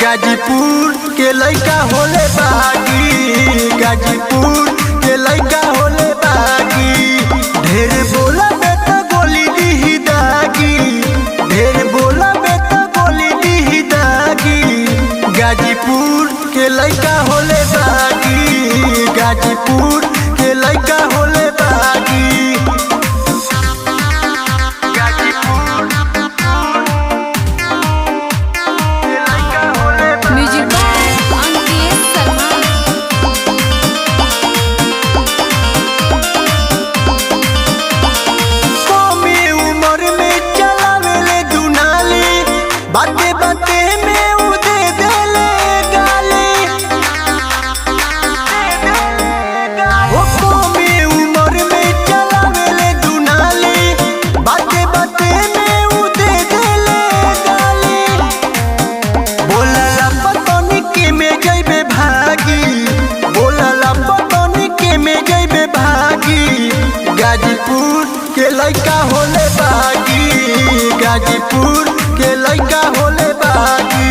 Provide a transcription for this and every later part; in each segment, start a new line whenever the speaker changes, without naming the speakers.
गाजीपुर के लइका होले बागी, गाजीपुर के लइका होले बागी। ढेर बोला बेटा गोली दी दागी, ढेर बोला बेटा गोली दी दागी। गाजीपुर के लइका होले बागी, गाजीपुर के लइका होले बागी। बाते बाते में उदे देले गाली, ओ कमे उम्र में चलावेले दुनाली। बाते बाते में उदे देले गाली, बोलला पतनी के में जइबे भागी, बोलला पतनी के में जइबे भागी। गाजीपुर के लइका होले बागी, गाजीपुर के लइका होले बागी।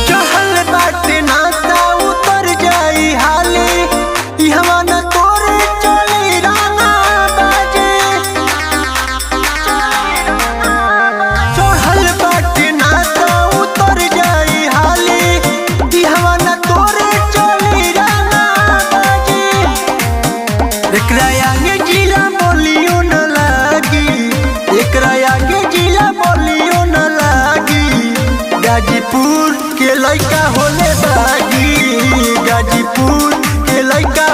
चहल बाटे नाता उतर जाई हाली, इहवा न तोरे चली राना बाजे। चहल बाटे नाता उतर जाई हाली, इहवा न तोरे चली राना बाजे। एकरा आगे जिला बोलियो न लागी, एकरा आगे जिला बोलियो न लागी। गाजीपुर के लइका होले बागी, गाजीपुर के लइका